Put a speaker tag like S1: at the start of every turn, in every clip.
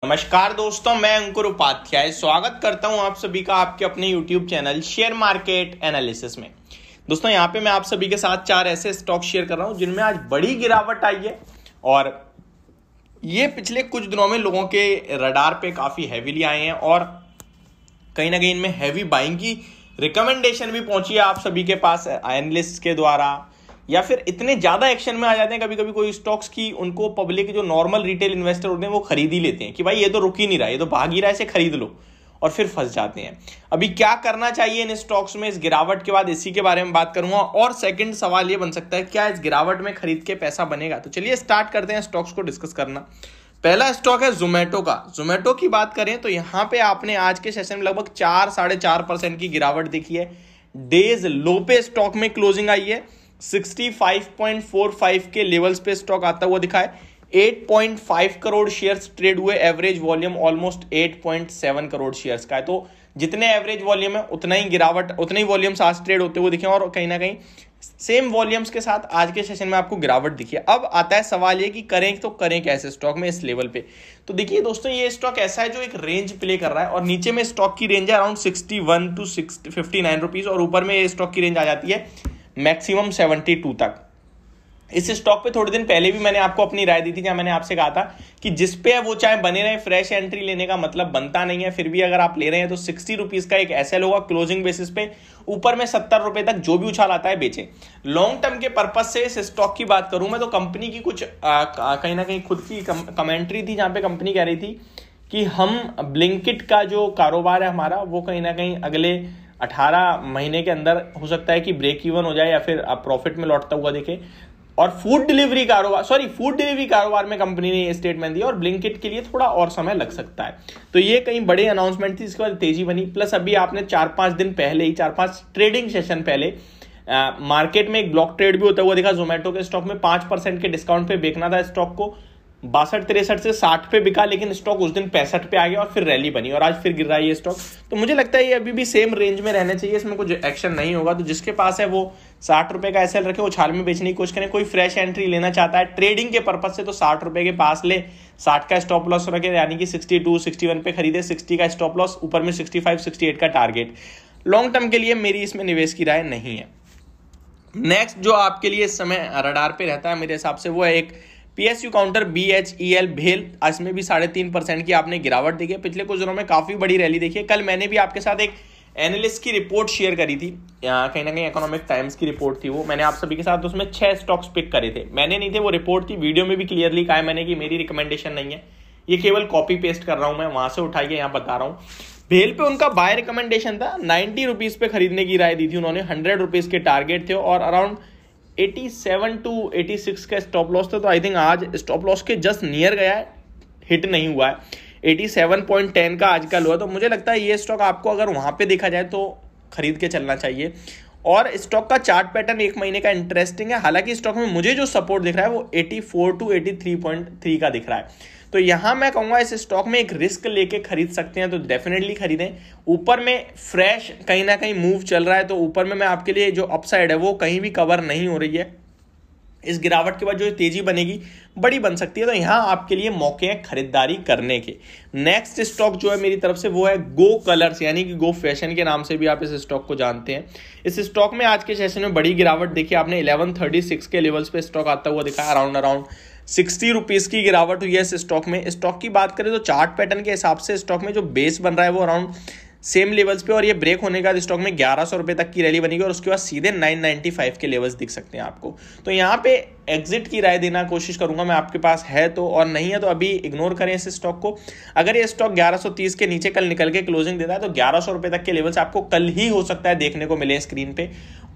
S1: नमस्कार दोस्तों, मैं अंकुर उपाध्याय स्वागत करता हूं आप सभी का आपके अपने YouTube channel share market analysis में। दोस्तों यहां पे मैं आप सभी के साथ 4 ऐसे स्टॉक शेयर कर रहा हूं जिनमें आज बड़ी गिरावट आई है और ये पिछले कुछ दिनों में लोगों के रडार पे काफी हैवीली आए हैं और कहीं ना कहीं इनमें हैवी बाइंग की रिकमेंडेशन भी पहुंची है आप सभी के पास एनालिस्ट के द्वारा, या फिर इतने ज्यादा एक्शन में आ जाते हैं कभी कभी कोई स्टॉक्स की उनको पब्लिक जो नॉर्मल रिटेल इन्वेस्टर होते हैं वो खरीद ही लेते हैं कि भाई ये तो रुक ही नहीं रहा, ये तो भाग ही रहा है, इसे खरीद लो, और फिर फंस जाते हैं। अभी क्या करना चाहिए इन स्टॉक्स में इस गिरावट के बाद, इसी के बारे में बात करूंगा। और सेकंड सवाल ये बन सकता है क्या इस गिरावट में खरीद के पैसा बनेगा। तो चलिए स्टार्ट करते हैं स्टॉक्स को डिस्कस करना। पहला स्टॉक है जोमेटो का। जोमेटो की बात करें तो यहां पे आपने आज के सेशन में लगभग 4-4.5% की गिरावट देखी है। डेज लो पे स्टॉक में क्लोजिंग आई है, 65.45 के लेवल्स पे स्टॉक आता हुआ दिखा है। 8.5 करोड़ शेयर्स ट्रेड हुए, average volume almost 8.7 crore shares का है। तो जितने एवरेज वॉल्यूम है उतना ही गिरावट, उतने ही वॉल्यूम्स आज ट्रेड होते हुए दिखे और कहीं ना कहीं सेम वॉल्यूम्स के साथ आज के सेशन में आपको गिरावट दिखी है। अब आता है सवाल ये कि करें तो करें कैसे स्टॉक में इस लेवल पे। तो देखिए दोस्तों, ये स्टॉक ऐसा है जो एक रेंज प्ले कर रहा है और नीचे में स्टॉक की रेंज है अराउंड 61 टू 59 रुपीज और ऊपर में ये स्टॉक की रेंज आ जाती है मैक्सिमम 72 तक। इस स्टॉक पे थोड़े दिन पहले भी मैंने आपको अपनी राय दी थी, जहां मैंने आपसे कहा था कि जिस पे है वो चाहे बने रहे, फ्रेश एंट्री लेने का मतलब बनता नहीं है। फिर भी अगर आप ले रहे हैं तो 60 रुपीज का एक एसएल होगा क्लोजिंग बेसिस पे, ऊपर में 70 रुपए तक जो भी उछाल आता है बेचें। लॉन्ग टर्म के पर्पज से इस स्टॉक की बात करूं मैं तो कंपनी की कुछ कहीं ना कहीं खुद की कमेंट्री थी, जहां पे कंपनी कह रही थी कि हम ब्लिंकिट का जो कारोबार है हमारा वो कहीं ना कहीं अगले 18 महीने के अंदर हो सकता है कि ब्रेक इवन हो जाए या फिर प्रॉफिट में लौटता हुआ दिखे। और फूड डिलीवरी कारोबार में कंपनी ने ये स्टेटमेंट दिया और ब्लिंकिट के लिए थोड़ा और समय लग सकता है। तो ये कहीं बड़े अनाउंसमेंट थी, इसके बाद तेजी बनी। प्लस अभी आपने 4-5 दिन पहले ही, 4-5 ट्रेडिंग सेशन पहले मार्केट में एक ब्लॉक ट्रेड भी होता हुआ दिखा। जोमेटो के स्टॉक में 5% के डिस्काउंट पे बेचना था स्टॉक को, 62-63 से 60 पे बिका, लेकिन स्टॉक उस दिन 65 पे आ गया और फिर रैली बनी और आज फिर गिर रहा है ये स्टॉक। तो मुझे लगता है ये अभी भी सेम रेंज में रहने चाहिए, इसमें कुछ एक्शन नहीं होगा। तो जिसके पास है वो 60 रुपए का एसएल रखे, वो छाल में बेचने की कोशिश करें। कोई फ्रेश एंट्री लेना चाहता है ट्रेडिंग के पर्पज से तो 60 रुपए के पास ले, 60 का स्टॉप लॉस रखे, यानी कि 62-61 पे खरीदे, 60 का स्टॉप लॉस, ऊपर में 65-68 का टारगेट। लॉन्ग टर्म के लिए मेरी इसमें निवेश की राय नहीं है। नेक्स्ट जो आपके लिए इस समय रडार पे रहता है मेरे हिसाब से वो है एक पीएसयू काउंटर BHEL भेल। इसमें भी 3.5% की आपने गिरावट देखी है। पिछले कुछ दिनों में काफी बड़ी रैली देखी है। कल मैंने भी आपके साथ एक एनालिस्ट की रिपोर्ट शेयर करी थी, कहीं ना कहीं इकोनॉमिक टाइम्स की रिपोर्ट थी वो। मैंने आप सभी के साथ उसमें 6 स्टॉक्स पिक करे थे। मैंने नहीं थे, वो रिपोर्ट थी। वीडियो में भी क्लियरली कहा है मैंने कि मेरी रिकमेंडेशन नहीं है, ये केवल कॉपी पेस्ट कर रहा हूं, मैं वहां से उठा के यहाँ बता रहा हूँ। भेल पे उनका बाय रिकमेंडेशन था, 90 रुपीज पे खरीदने की राय दी थी उन्होंने, 100 रुपीज के टारगेट थे और अराउंड 87 टू 86 का स्टॉप लॉस था। तो आई थिंक आज स्टॉप लॉस के जस्ट नियर गया है, हिट नहीं हुआ है। 87.10 का आज का लो है। तो मुझे लगता है ये स्टॉक आपको अगर वहां पे देखा जाए तो खरीद के चलना चाहिए। और स्टॉक का चार्ट पैटर्न 1 महीने का इंटरेस्टिंग है। हालांकि स्टॉक में मुझे जो सपोर्ट दिख रहा है वो 84 टू 83.3 का दिख रहा है। तो यहां मैं कहूंगा इस स्टॉक में एक रिस्क लेके खरीद सकते हैं तो डेफिनेटली खरीदें। ऊपर में फ्रेश कहीं ना कहीं मूव चल रहा है, तो ऊपर में मैं आपके लिए जो अपसाइड है वो कहीं भी कवर नहीं हो रही है। इस गिरावट के बाद जो तेजी बनेगी बड़ी बन सकती है, तो यहां आपके लिए मौके हैं खरीदारी करने के। नेक्स्ट स्टॉक जो है मेरी तरफ से वो है गो कलर्स, यानी कि गो फैशन के नाम से भी आप इस स्टॉक को जानते हैं। इस स्टॉक में आज के सेशन में बड़ी गिरावट देखी आपने, 1136 के लेवल्स पे स्टॉक आता हुआ दिखा, अराउंड 60 रुपीज की गिरावट हुई है इस स्टॉक में। स्टॉक की बात करें तो चार्ट पैटर्न के हिसाब से स्टॉक में जो बेस बन रहा है वो अराउंड सेम लेवल्स पे, और ये ब्रेक होने के बाद स्टॉक में 1100 रुपए तक की रैली बनेगी और उसके बाद सीधे 995 के लेवल्स दिख सकते हैं आपको। तो यहाँ पे एग्जिट की राय देना कोशिश करूंगा मैं, आपके पास है तो, और नहीं है तो अभी इग्नोर करें इस स्टॉक को। अगर ये स्टॉक 1130 के नीचे कल निकल के क्लोजिंग देता है तो 1100 रुपए तक के लेवल्स आपको कल ही हो सकता है देखने को मिले स्क्रीन पे,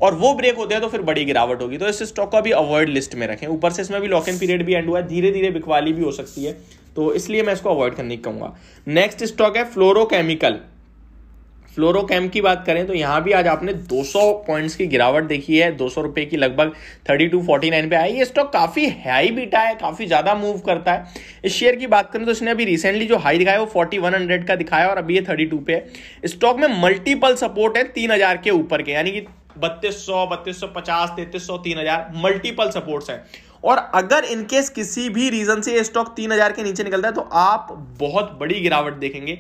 S1: और वो ब्रेक होते हैं तो फिर बड़ी गिरावट होगी। तो इस स्टॉक को अभी अवॉइड लिस्ट में रखें। ऊपर से इसमें भी लॉक इन पीरियड भी एंड हुआ है, धीरे धीरे बिकवाली भी हो सकती है, तो इसलिए मैं इसको अवॉइड करने की कहूंगा। नेक्स्ट स्टॉक है फ्लोरोकेमिकल। फ्लोरोकेम की बात करें तो यहां भी आज आपने 200 पॉइंट्स की गिरावट देखी है, 200 रुपए की लगभग 3249 पे आई। ये स्टॉक काफी हाई बीटा है, काफी ज्यादा मूव करता है। इस शेयर की बात करें तो इसने अभी रिसेंटली जो हाई दिखाया वो 4100 का दिखाया और अभी ये 32 पे है। स्टॉक में मल्टीपल सपोर्ट है 3000 के ऊपर के, यानी कि 3200, 3250, 3300, 3000 मल्टीपल सपोर्ट्स हैं। और अगर इनकेस किसी भी रीजन से ये स्टॉक 3000 के नीचे निकलता है तो आप बहुत बड़ी गिरावट देखेंगे।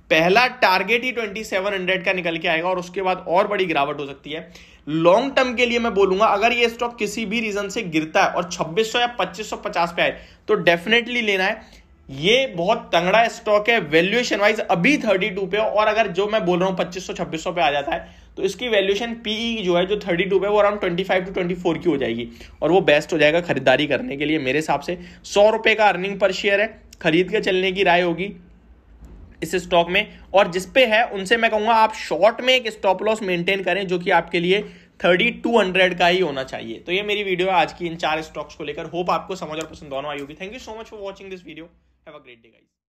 S1: पहला टारगेट ही 2700 का निकल के आएगा और उसके बाद और बड़ी गिरावट हो सकती है। लॉन्ग टर्म के लिए मैं बोलूंगा अगर ये स्टॉक किसी भी रीजन से गिरता है और 2600 या 2550 पे आए तो डेफिनेटली लेना है। ये बहुत तंगड़ा स्टॉक है वैल्यूएशन वाइज, अभी 32 पे, और अगर जो मैं बोल रहा हूं 2500-2600 पे आ जाता है तो इसकी वैल्यूएशन पीई जो है जो 32 पे वो अराउंड 25 to 24 की हो जाएगी और वो बेस्ट हो जाएगा खरीदारी करने के लिए मेरे हिसाब से। 100 रुपए का अर्निंग पर शेयर है, खरीद के चलने की राय होगी इस स्टॉक में। और जिसपे है उनसे मैं कहूंगा आप शॉर्ट में एक स्टॉप लॉस मेंटेन करें जो कि आपके लिए 3200 का ही होना चाहिए। तो ये मेरी वीडियो है आज की इन 4 स्टॉक्स को लेकर। होप आपको समझ और पसंद दोनों आई होगी। Thank you so much for watching this video. Have a great day guys.